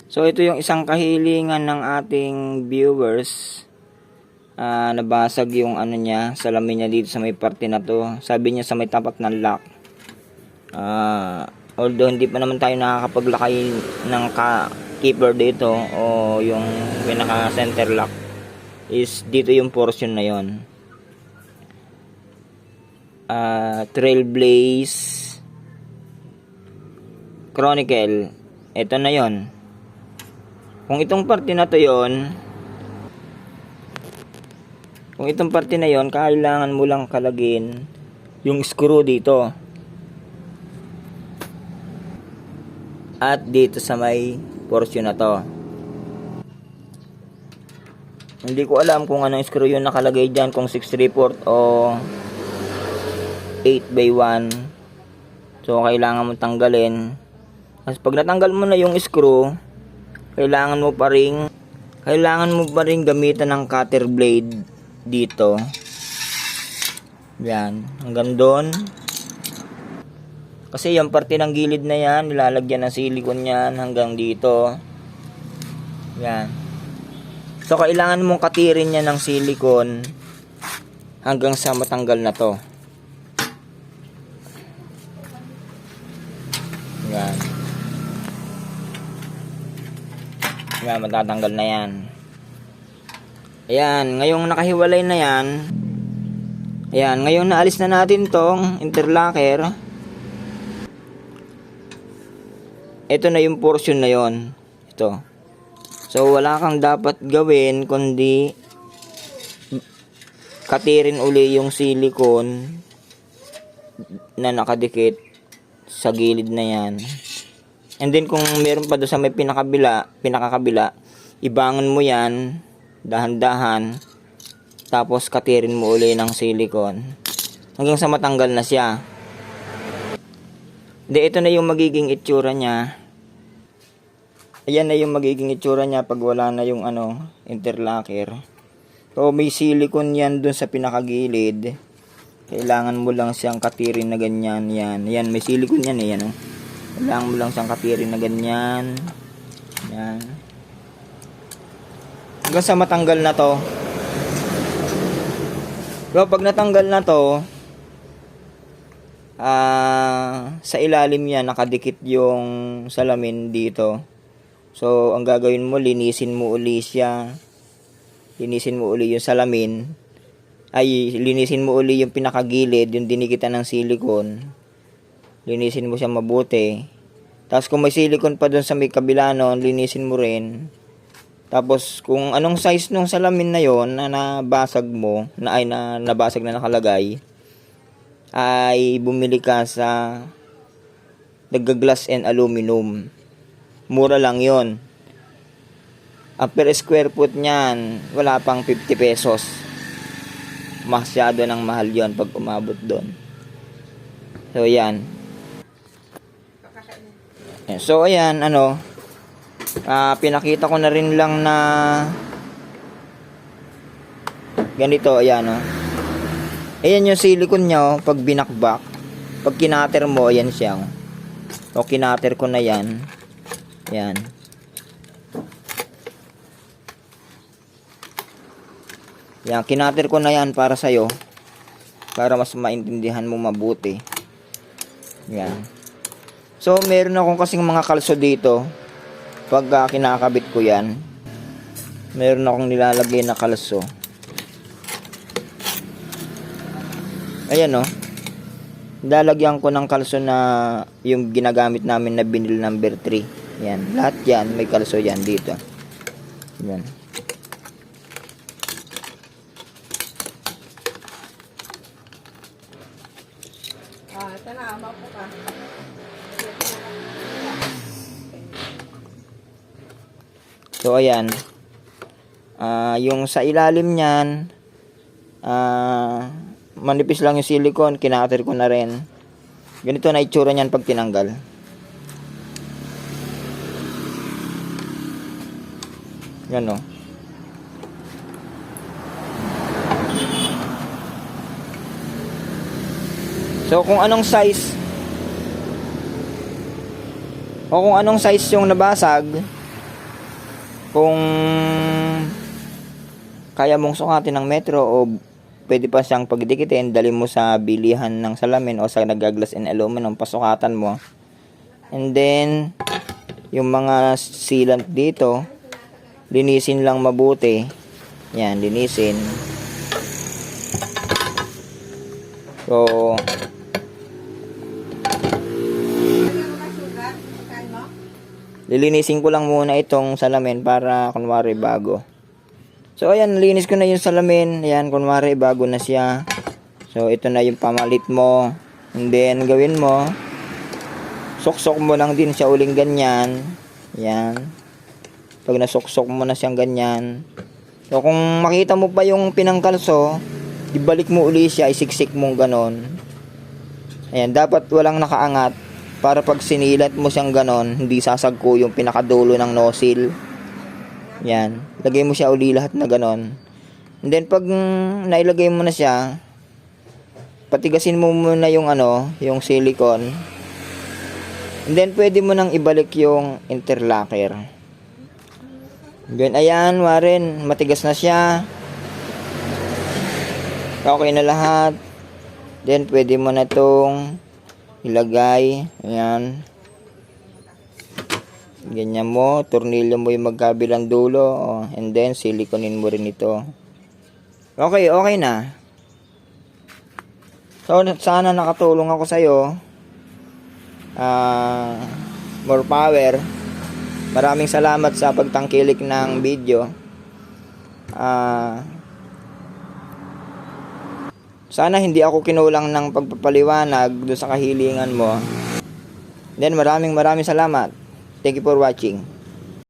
So ito yung isang kahilingan ng ating viewers. Nabasag yung ano niya, salamin niya dito sa may parte na to. Sabi niya sa may tapat ng lock. Although hindi pa naman tayo nakakapaglakay ng keeper dito o yung pinaka center lock, is dito yung portion na yon. Trailblaze Chronicle, ito na yon. Kung itong parte na to yon, kailangan mo lang kalagin yung screw dito at dito sa may portion na to. Hindi ko alam kung anong screw yung nakalagay dyan, kung 6/3 o 8/1. So kailangan mo tanggalin. As pag natanggal mo na yung screw, kailangan mo pa ring gamitan ng cutter blade dito. Yan, hanggang doon. Kasi yung parte ng gilid na yan, nilalagyan ng silicone yan hanggang dito. Yan. So kailangan mong katirin yan ng silicone hanggang sa matanggal na to. Yan. Yan, matatanggal na yan. Ayan, ngayong nakahiwalay na yan. Ayan, ngayong naalis na natin tong interlocker. Ito na yung portion na yon. Ito. So, wala kang dapat gawin kundi katirin uli yung silicone na nakadikit sa gilid na yan. And then kung meron pa doon sa may pinakakabila, ibangon mo yan dahan-dahan, tapos katirin mo uli ng silicone hanggang sa matanggal na siya. Ito na yung magiging itsura niya. Ayan na yung magiging itsura niya pag wala na yung interlocker. So may silicone yan dun sa pinakagilid. Kailangan mo lang siyang katirin na ganyan. Yan, may silicone yan yan. Kailangan mo lang siyang katirin na ganyan. Yan. Hanggang sa matanggal na to. So pag natanggal na to, sa ilalim yan nakadikit yung salamin dito. So ang gagawin mo, linisin mo uli siya. Linisin mo uli yung salamin. Linisin mo uli yung pinakagilid, yung dinikitan ng silicone. Linisin mo siya mabuti. Tapos kung may silicone pa doon sa may kabila nun, linisin mo rin. Tapos kung anong size nung salamin na yon na nabasag mo, na nabasag na nakalagay, ay bumili ka sa Glass and Aluminum. Mura lang yon. Per square foot niyan, wala pang 50 pesos. Masyado ng mahal yon pag umabot doon. So yan. So ayan, pinakita ko na rin lang na ganito, ayan ayan yung silicone nya, pag binakbak, pag kinater mo, ayan siya. O kinater ko na yan. Ayan. Yan, kinater ko na yan para sa'yo, para mas maintindihan mo mabuti. Yan. So, meron akong kasing mga kalso dito. Pag kinakabit ko yan, meron akong nilalagay na kalso. Ayan lalagyan ko ng kalso na yung ginagamit namin na vinyl number 3. Yan, lahat yan, may kalso yan dito. Yan. Tanawa po ka. So ayan, yung sa ilalim niyan, manipis lang yung silicone, kinater ko na rin. Ganito na itsura niyan pag tinanggal. Yan So kung anong size yung nabasag, Kung kaya mong sukatin ng metro o pwede pa siyang pagdikitin, dali mo sa bilihan ng salamin o sa nagaglas and aluminum, pasukatan mo. And then, yung mga sealant dito, linisin lang mabuti. Yan, linisin. So, lilinisin ko lang muna itong salamin para kunwari bago. So, ayan, linis ko na yung salamin. Ayan, kunwari bago na siya. So, ito na yung pamalit mo. And then, gawin mo, suksok mo lang din siya uling ganyan. Ayan. Pag nasuksok mo na siyang ganyan. So, kung makita mo pa yung pinangkalso, ibalik mo uli siya, isiksik mong ganon. Ayan, dapat walang nakaangat. Para pag sinilat mo siyang ganon, hindi sasagko yung pinakadulo ng nozzle. Yan. Lagay mo siya uli lahat na ganon. And then, pag nailagay mo na siya, patigasin mo muna yung yung silicone. And then, pwede mo nang ibalik yung interlocker. Ganyan, ayan, Warren, matigas na siya. Okay na lahat. Then, pwede mo na itong ilagay. Ayan. Ganyan mo. Tornilyo mo yung magkabilang dulo. Oh, and then, silikonin mo rin ito. Okay, okay na. So, sana nakatulong ako sa'yo. More power. Maraming salamat sa pagtangkilik ng video. Sana hindi ako kinulang ng pagpapaliwanag doon sa kahilingan mo. Then maraming salamat. Thank you for watching.